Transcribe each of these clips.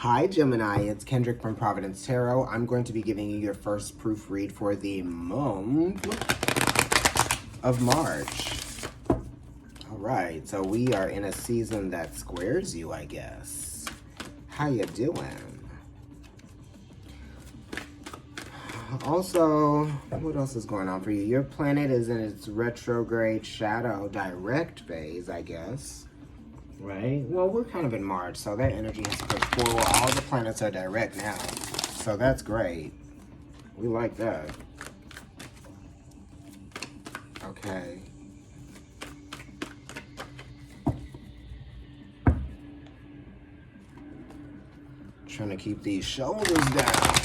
Hi Gemini, it's Kendrick from Providence Tarot. I'm going to be giving you your first proofread for the month of March. Alright, so we are in a season that squares you, I guess. How you doing? Also, what else is going on for you? Your planet is in its retrograde shadow direct phase, I guess. Right? Well, we're kind of in March, so that energy has pushed forward. All the planets are direct now. So that's great. We like that. Okay. Trying to keep these shoulders down.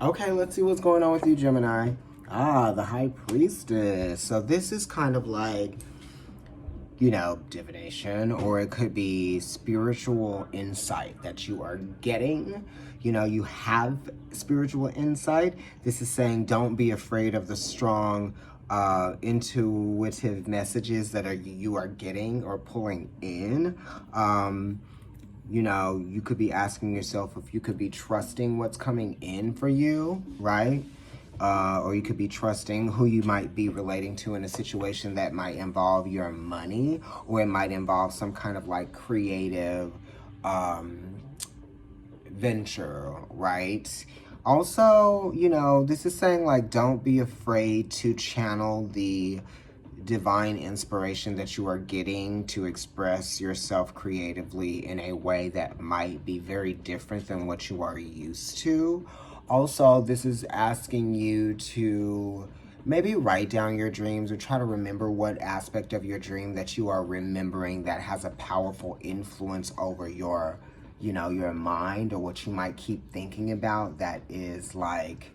Okay, let's see what's going on with you, Gemini. The High Priestess. So this is kind of like, you know, divination, or it could be spiritual insight that you are getting. You know, you have spiritual insight. This is saying don't be afraid of the strong, intuitive messages that you are getting or pulling in. You know, you could be asking yourself if you could be trusting what's coming in for you, right? Or you could be trusting who you might be relating to in a situation that might involve your money, or it might involve some kind of like creative venture, right? Also, you know, this is saying like don't be afraid to channel the divine inspiration that you are getting to express yourself creatively in a way that might be very different than what you are used to. Also, this is asking you to maybe write down your dreams or try to remember what aspect of your dream that you are remembering that has a powerful influence over your, you know, your mind, or what you might keep thinking about that is like,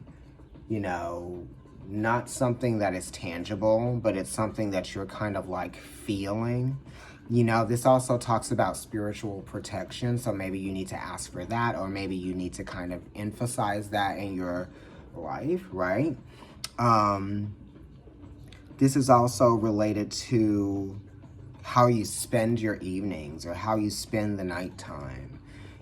you know, not something that is tangible, but it's something that you're kind of like feeling. You know, this also talks about spiritual protection, so maybe you need to ask for that, or maybe you need to kind of emphasize that in your life, right? This is also related to how you spend your evenings or how you spend the nighttime.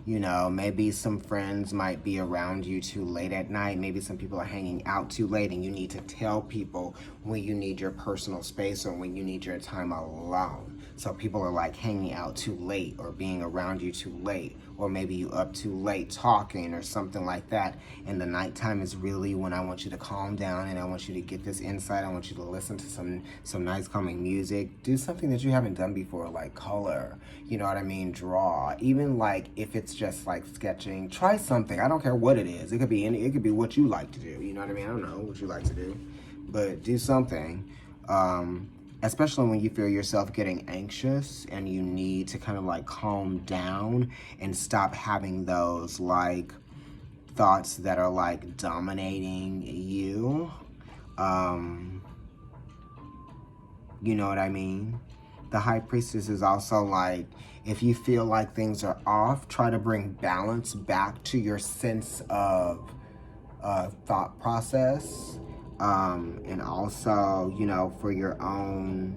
You know, maybe some friends might be around you too late at night. Maybe some people are hanging out too late, and you need to tell people when you need your personal space or when you need your time alone. So people are like hanging out too late or being around you too late, or maybe you up too late talking or something like that. And the nighttime is really when I want you to calm down and I want you to get this insight. I want you to listen to some nice calming music. Do something that you haven't done before, like color, you know what I mean? Draw. Even like if it's just like sketching, try something. I don't care what it is. It could be it could be what you like to do. You know what I mean? I don't know what you like to do, but do something. Especially when you feel yourself getting anxious and you need to kind of like calm down and stop having those like thoughts that are like dominating you. You know what I mean? The High Priestess is also like, if you feel like things are off, try to bring balance back to your sense of thought process. And also, you know, for your own,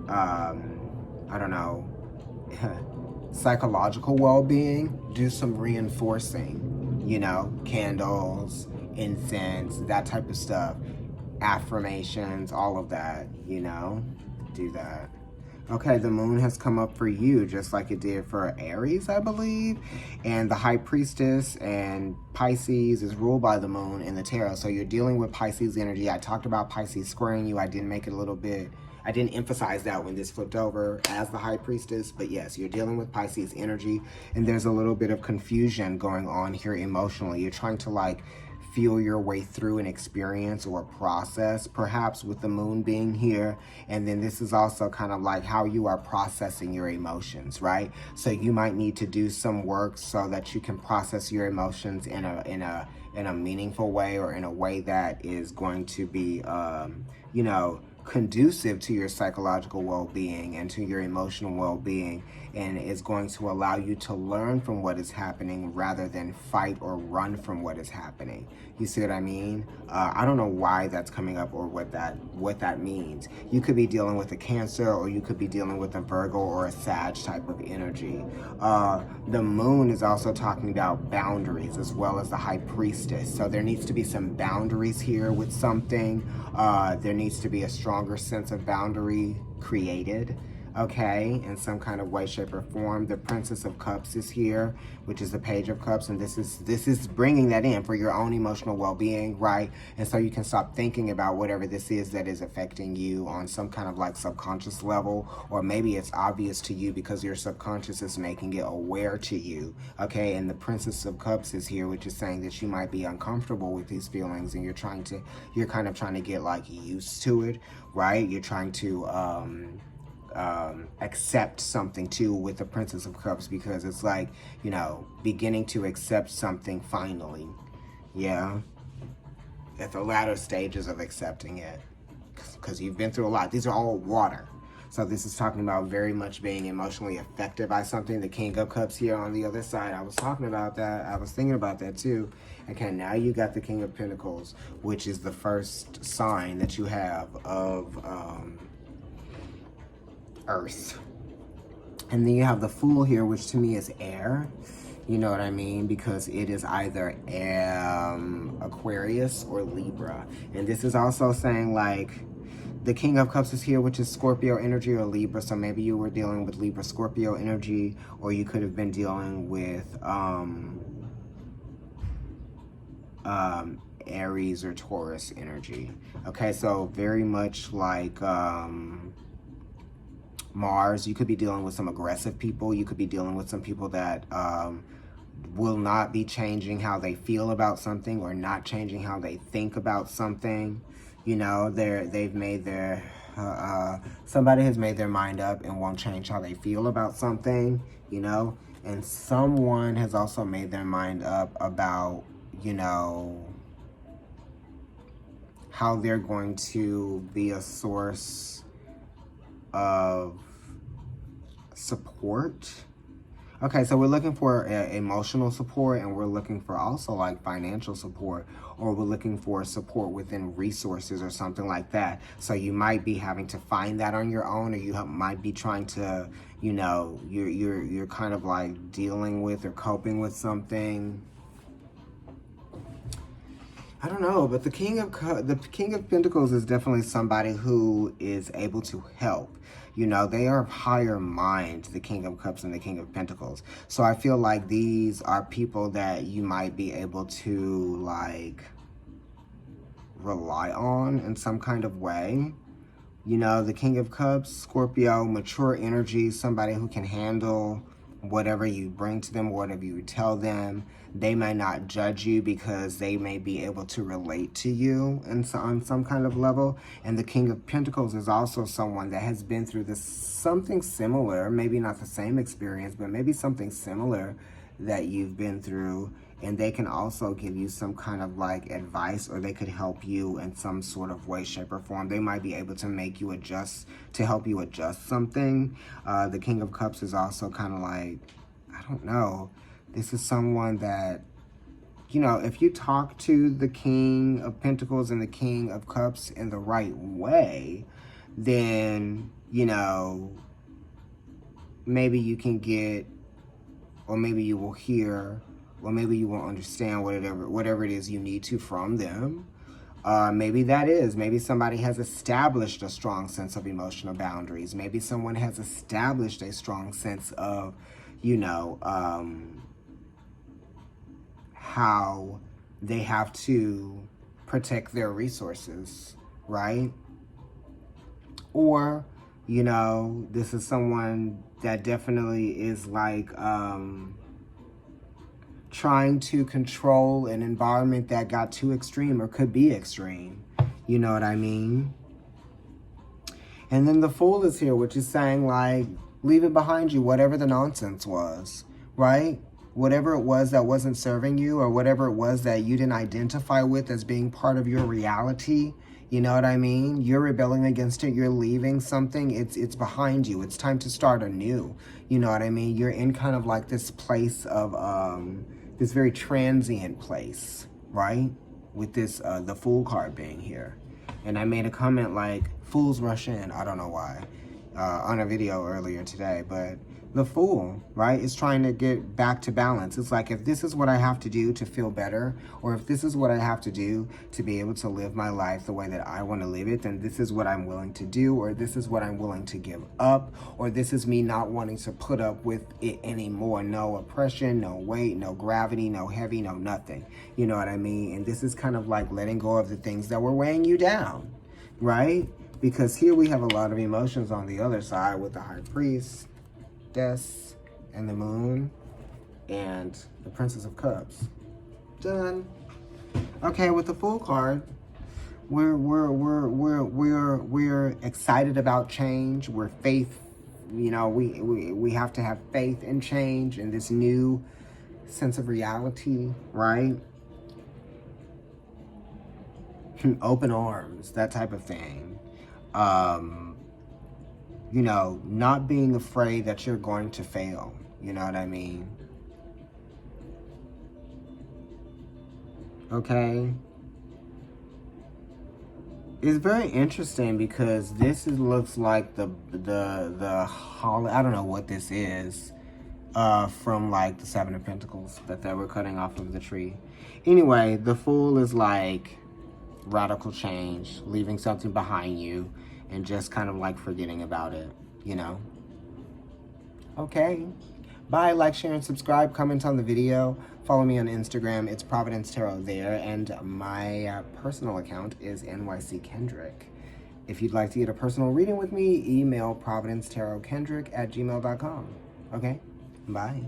I don't know, psychological well-being, do some reinforcing, you know, candles, incense, that type of stuff, affirmations, all of that, you know, do that. Okay, the moon has come up for you just like it did for Aries, I believe. And the High Priestess and Pisces is ruled by the moon in the tarot. So you're dealing with Pisces energy. I talked about Pisces squaring you. I didn't make it a little bit, I didn't emphasize that when this flipped over as the High Priestess. But yes, you're dealing with Pisces energy. And there's a little bit of confusion going on here emotionally. You're trying to like feel your way through an experience or a process, perhaps with the moon being here. And then this is also kind of like how you are processing your emotions, right? So you might need to do some work so that you can process your emotions in a meaningful way, or in a way that is going to be, you know, conducive to your psychological well-being and to your emotional well-being, and is going to allow you to learn from what is happening rather than fight or run from what is happening. You see what I mean? I don't know why that's coming up or what that means. You could be dealing with a Cancer, or you could be dealing with a Virgo or a Sag type of energy. The moon is also talking about boundaries as well as the High Priestess. So there needs to be some boundaries here with something. There needs to be a stronger sense of boundary created, okay, in some kind of way, shape, or form. The Princess of Cups is here, which is the Page of Cups, and this is bringing that in for your own emotional well-being, right? And so you can stop thinking about whatever this is that is affecting you on some kind of like subconscious level, or maybe it's obvious to you because your subconscious is making it aware to you, okay? And the Princess of Cups is here, which is saying that you might be uncomfortable with these feelings, and you're kind of trying to get like used to it, right? You're trying to accept something too with the Princess of Cups, because it's like, you know, beginning to accept something finally. Yeah, at the latter stages of accepting it, because you've been through a lot. These are all water, so this is talking about very much being emotionally affected by something. The King of Cups here on the other side, I was talking about that, I was thinking about that too. Okay, now you got the King of Pentacles, which is the first sign that you have of Earth. And then you have the Fool here, which to me is air. You know what I mean? Because it is either Aquarius or Libra. And this is also saying like the King of Cups is here, which is Scorpio energy or Libra. So maybe you were dealing with Libra, Scorpio energy, or you could have been dealing with Aries or Taurus energy. Okay, so very much like Mars, you could be dealing with some aggressive people. You could be dealing with some people that will not be changing how they feel about something, or not changing how they think about something. You know, they've made their somebody has made their mind up and won't change how they feel about something, you know. And someone has also made their mind up about, you know, how they're going to be a source of support. Okay, so we're looking for emotional support, and we're looking for also like financial support, or we're looking for support within resources or something like that. So you might be having to find that on your own, or you might be trying to, you know, you're kind of like dealing with or coping with something. I don't know, but the King of Pentacles is definitely somebody who is able to help. You know, they are of higher mind, the King of Cups and the King of Pentacles. So I feel like these are people that you might be able to like rely on in some kind of way. You know, the King of Cups, Scorpio, mature energy, somebody who can handle whatever you bring to them, whatever you tell them. They may not judge you because they may be able to relate to you on some kind of level. And the King of Pentacles is also someone that has been through this something similar, maybe not the same experience, but maybe something similar that you've been through. And they can also give you some kind of like advice, or they could help you in some sort of way, shape, or form. They might be able to make you adjust, to help you adjust something. The King of Cups is also kind of like, I don't know. This is someone that, you know, if you talk to the King of Pentacles and the King of Cups in the right way, then, you know, maybe you can get, or maybe you will hear, or maybe you will understand whatever it is you need to from them. Maybe maybe somebody has established a strong sense of emotional boundaries. Maybe someone has established a strong sense of, you know, how they have to protect their resources, right? Or, you know, this is someone that definitely is like trying to control an environment that got too extreme or could be extreme. You know what I mean? And then the Fool is here, which is saying like, leave it behind you, whatever the nonsense was, right? Whatever it was that wasn't serving you, or whatever it was that you didn't identify with as being part of your reality, You know what I mean? You're rebelling against it. You're leaving something. It's behind you. It's time to start anew. You know what I mean? You're in kind of like this place of, this very transient place, right? With this, the Fool card being here. And I made a comment like, fools rush in. I don't know why. On a video earlier today, but the Fool, right, is trying to get back to balance. It's like, if this is what I have to do to feel better, or if this is what I have to do to be able to live my life the way that I want to live it, then this is what I'm willing to do, or this is what I'm willing to give up, or this is me not wanting to put up with it anymore. No oppression, no weight, no gravity, no heavy, no nothing. You know what I mean? And this is kind of like letting go of the things that were weighing you down, right? Because here we have a lot of emotions on the other side with the High Priestess and the Moon and the Princess of Cups. Done. Okay, with the Fool card, we're excited about change. We're faith. You know, we have to have faith in change and this new sense of reality, right? Open arms, that type of thing. You know, not being afraid that you're going to fail. You know what I mean? Okay. It's very interesting because this looks like the holly. I don't know what this is. From like the Seven of Pentacles that they were cutting off of the tree. Anyway, the Fool is like radical change, leaving something behind you and just kind of like forgetting about it, you know? Okay. Bye. Like, share, and subscribe. Comment on the video. Follow me on Instagram. It's Providence Tarot there. And my personal account is NYC Kendrick. If you'd like to get a personal reading with me, email providencetarotkendrick@gmail.com. Okay? Bye.